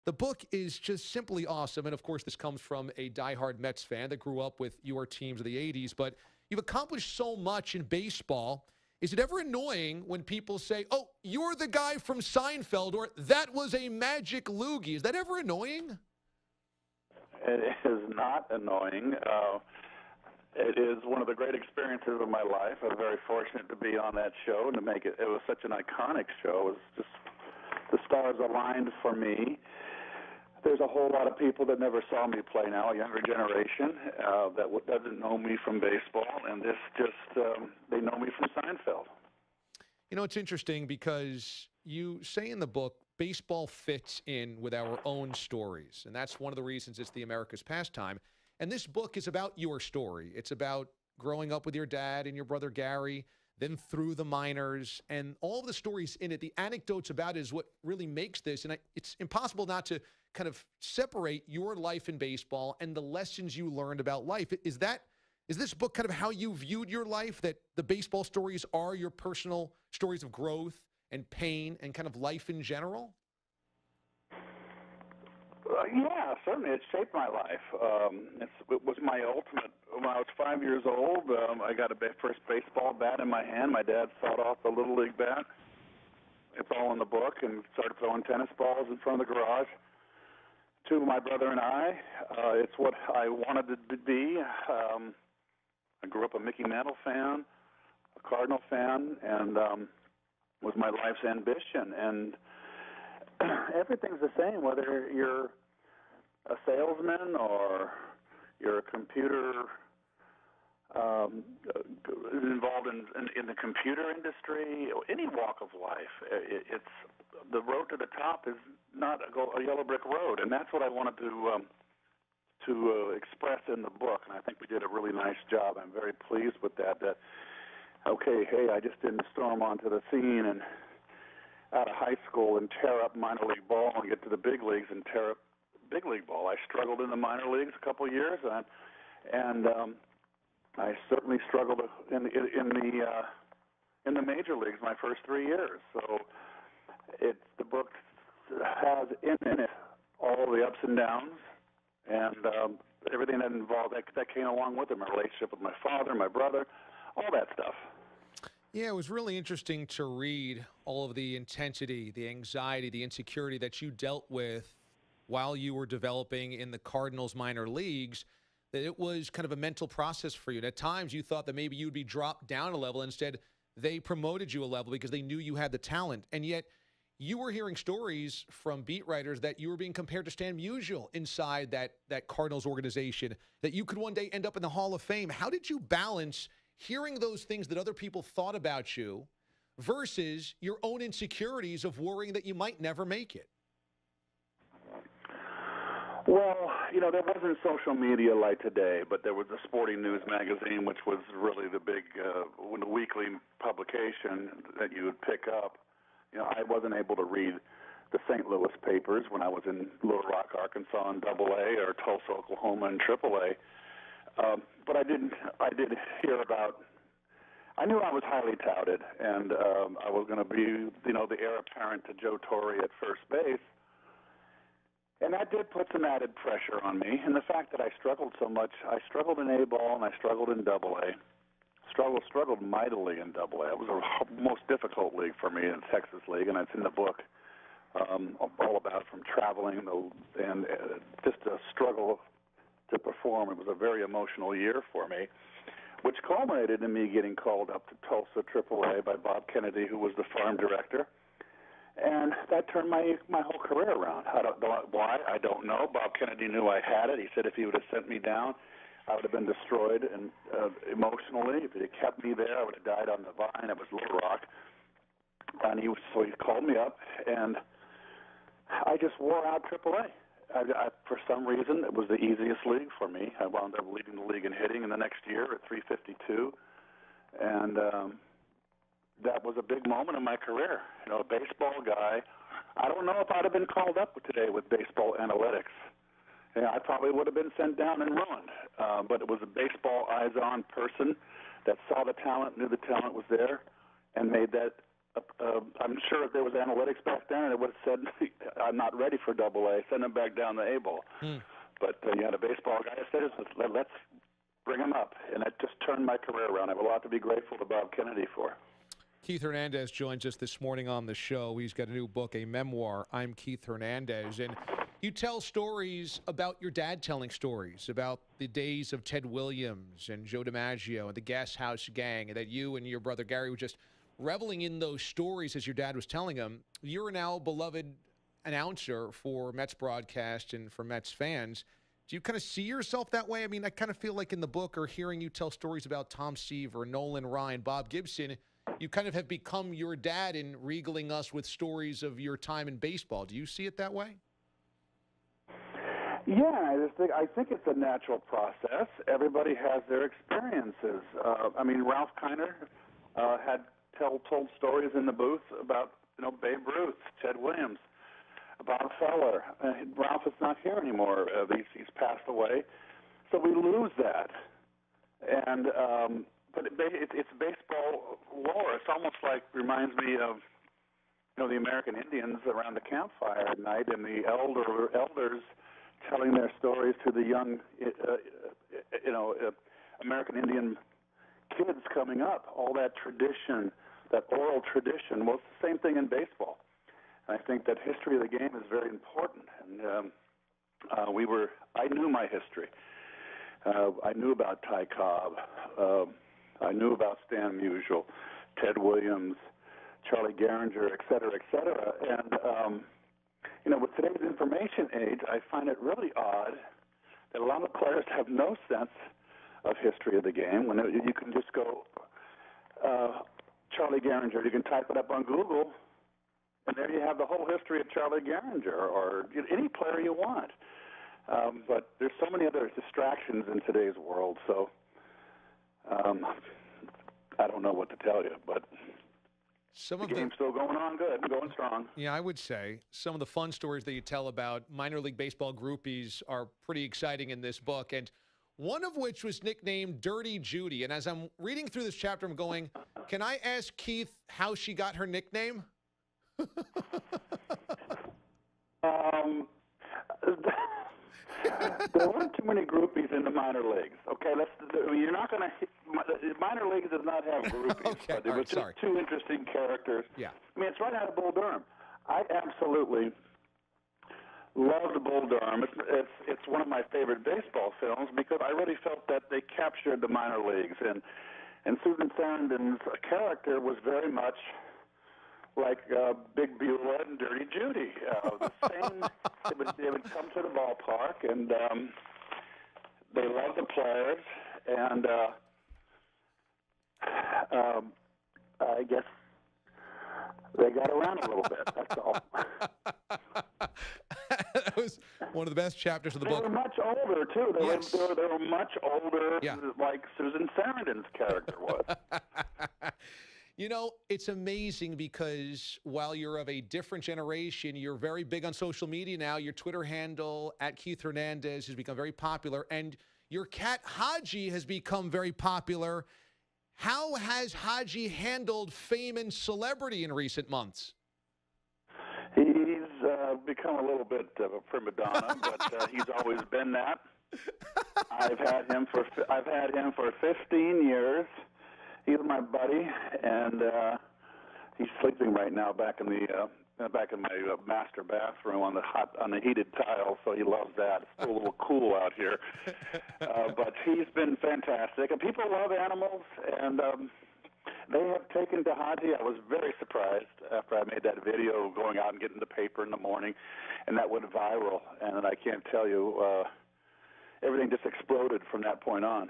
The book is just simply awesome. And, of course, this comes from a diehard Mets fan that grew up with your teams of the 80s. But you've accomplished so much in baseball. Is it ever annoying when people say, oh, you're the guy from Seinfeld, or that was a magic loogie? Is that ever annoying? It is not annoying. It is one of the great experiences of my life. I'm very fortunate to be on that show and to make it. It was such an iconic show. It was just the stars aligned for me. There's a whole lot of people that never saw me play now, a younger generation that doesn't know me from baseball, and this just they know me from Seinfeld. You know, it's interesting because you say in the book, baseball fits in with our own stories, and that's one of the reasons it's the America's pastime. And this book is about your story. It's about growing up with your dad and your brother Gary, then through the minors, and all of the stories in it, the anecdotes about it is what really makes this. And it's impossible not to kind of separate your life in baseball and the lessons you learned about life. Is this book kind of how you viewed your life, that the baseball stories are your personal stories of growth and pain and kind of life in general? Yeah, certainly. It shaped my life. It was my ultimate. When I was 5 years old, I got a first baseball bat in my hand. My dad sawed off the Little League bat. It's all in the book, and started throwing tennis balls in front of the garage. To my brother and I, it's what I wanted it to be. I grew up a Mickey Mantle fan, a Cardinal fan, and was my life's ambition. And everything's the same, whether you're a salesman or you're a computer involved in the computer industry, or any walk of life. It's the road to the top is not a yellow brick road, and that's what I wanted to express in the book. And I think we did a really nice job. I'm very pleased with that. I just didn't storm onto the scene and out of high school and tear up minor league ball and get to the big leagues and tear up big league ball. I struggled in the minor leagues a couple of years, and I certainly struggled in the major leagues my first 3 years. So the book has in it all the ups and downs and everything that involved that came along with it. My relationship with my father, my brother, all that stuff. Yeah, it was really interesting to read all of the intensity, the anxiety, the insecurity that you dealt with while you were developing in the Cardinals minor leagues, that it was kind of a mental process for you. And at times you thought that maybe you would be dropped down a level. Instead, they promoted you a level because they knew you had the talent. And yet you were hearing stories from beat writers that you were being compared to Stan Musial inside that Cardinals organization, that you could one day end up in the Hall of Fame. How did you balance hearing those things that other people thought about you versus your own insecurities of worrying that you might never make it? Well, there wasn't social media like today, but there was the Sporting News magazine, which was really the big, the weekly publication that you would pick up. I wasn't able to read the St. Louis papers when I was in Little Rock, Arkansas in AA, or Tulsa, Oklahoma in AAA. But I did hear about. I knew I was highly touted, and I was going to be, the heir apparent to Joe Torre at first base. And that did put some added pressure on me. And the fact that I struggled so much, I struggled in A-ball and I struggled in AA. Struggled mightily in AA. It was the most difficult league for me in Texas League, and it's in the book all about from traveling and just a struggle to perform. It was a very emotional year for me, which culminated in me getting called up to Tulsa AAA by Bob Kennedy, who was the farm director. And that turned my whole career around. I don't know why. I don't know. Bob Kennedy knew I had it. He said if he would have sent me down, I would have been destroyed and emotionally. If he had kept me there, I would have died on the vine. It was Little Rock. And so he called me up, and I just wore out AAA. For some reason, it was the easiest league for me. I wound up leading the league in hitting in the next year at 352. And that was a big moment in my career. A baseball guy. I don't know if I'd have been called up today with baseball analytics. I probably would have been sent down and ruined. But it was a baseball eyes-on person that saw the talent, knew the talent was there, and made that. I'm sure if there was analytics back then, it would have said I'm not ready for Double A. Send him back down to A ball. But you had a baseball guy that said, let's bring him up, and that just turned my career around. I have a lot to be grateful to Bob Kennedy for. Keith Hernandez joins us this morning on the show. He's got a new book, a memoir, I'm Keith Hernandez. And you tell stories about your dad telling stories about the days of Ted Williams and Joe DiMaggio and the Gas House Gang, and that you and your brother Gary were just reveling in those stories as your dad was telling them. You're now a beloved announcer for Mets broadcast and for Mets fans. Do you kind of see yourself that way? I mean, I kind of feel like in the book or hearing you tell stories about Tom Seaver, Nolan Ryan, Bob Gibson, you kind of have become your dad in regaling us with stories of your time in baseball. Do you see it that way? Yeah, I think it's a natural process. Everybody has their experiences. I mean, Ralph Kiner had told stories in the booth about Babe Ruth, Ted Williams, Bob Feller. Ralph is not here anymore. He's passed away, so we lose that. And but it's baseball lore. It's almost like reminds me of the American Indians around the campfire at night, and the elders telling their stories to the young, American Indian kids coming up. All that tradition, that oral tradition. Well, it's the same thing in baseball. And I think that history of the game is very important. And I knew my history. I knew about Ty Cobb. I knew about Stan Musial, Ted Williams, Charlie Gehringer, et cetera, et cetera. And, with today's information age, I find it really odd that a lot of players have no sense of history of the game. When you can just go, Charlie Gehringer, you can type it up on Google, and there you have the whole history of Charlie Gehringer or any player you want. But there's so many other distractions in today's world, so I don't know what to tell you, but the game's still going on good, going strong. Yeah, I would say some of the fun stories that you tell about minor league baseball groupies are pretty exciting in this book, and one of which was nicknamed Dirty Judy. And as I'm reading through this chapter, I'm going, can I ask Keith how she got her nickname? There weren't too many groupies in the minor leagues. Okay, you're not going to. Minor leagues does not have groupies. Okay, but it was just two interesting characters. Yeah, I mean, it's right out of Bull Durham. I absolutely loved Bull Durham. It's one of my favorite baseball films because I really felt that they captured the minor leagues, and Susan Sarandon's character was very much like Big Beulah and Dirty Judy. The same. They would come to the ballpark, and they loved the players, and I guess they got around a little bit. That's all. That was one of the best chapters of the book. They were much older, too. They were much older, like Susan Sarandon's character was. It's amazing because while you're of a different generation, you're very big on social media now. Your Twitter handle, @KeithHernandez, has become very popular. And your cat, Haji, has become very popular. How has Haji handled fame and celebrity in recent months? He's become a little bit of a prima donna, but he's always been that. I've had him for 15 years. He's my buddy, and he's sleeping right now back in my master bathroom on the heated tile. So he loves that. It's still a little cool out here, but he's been fantastic. And people love animals, and they have taken to Haji. I was very surprised after I made that video going out and getting the paper in the morning, and that went viral. And I can't tell you, everything just exploded from that point on.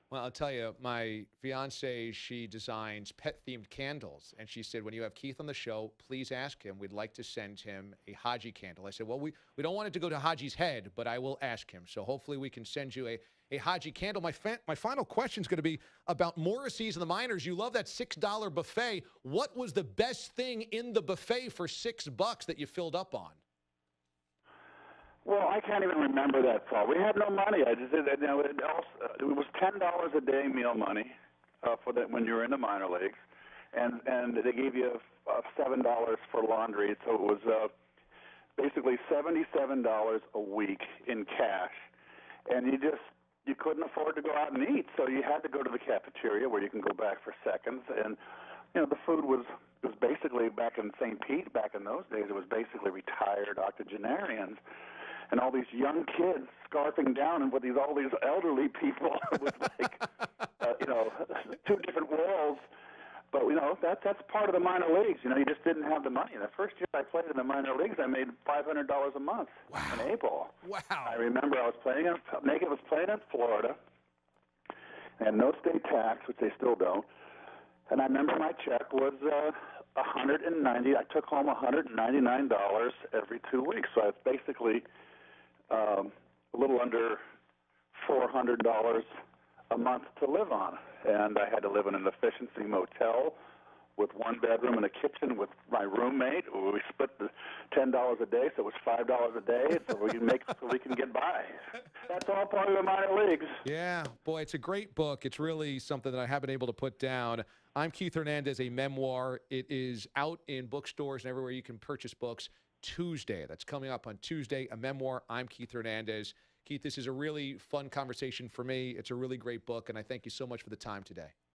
Well, I'll tell you, my fiance, she designs pet-themed candles. And she said, when you have Keith on the show, please ask him. We'd like to send him a Haji candle. I said, well, we don't want it to go to Haji's head, but I will ask him. So hopefully we can send you a Haji candle. My final question is going to be about Morrissey's and the minors. You love that $6 buffet. What was the best thing in the buffet for $6 that you filled up on? Well, I can't even remember that far. We had no money. I just did. It was $10 a day meal money for that when you were in the minor leagues, and they gave you $7 for laundry. So it was basically $77 a week in cash, and you couldn't afford to go out and eat, so you had to go to the cafeteria where you can go back for seconds. And the food was basically, back in St. Pete, back in those days, it was basically retired octogenarians and all these young kids scarfing down, and with all these elderly people. It was like two different worlds. But that's part of the minor leagues. You just didn't have the money. The first year I played in the minor leagues, I made $500 a month in A-ball. Wow! I remember I was playing in Florida. They had no state tax, which they still don't. And I remember my check was $190. I took home $199 every 2 weeks. So it's basically a little under $400 a month to live on. And I had to live in an efficiency motel with one bedroom and a kitchen with my roommate. We split the $10 a day, so it was $5 a day, so we can get by. That's all part of the minor leagues. Yeah, boy, it's a great book. It's really something that I haven't been able to put down. I'm Keith Hernandez, a memoir. It is out in bookstores and everywhere you can purchase books. Tuesday, that's coming up on Tuesday, a memoir. I'm Keith Hernandez. Keith, this is a really fun conversation for me. It's a really great book, and I thank you so much for the time today.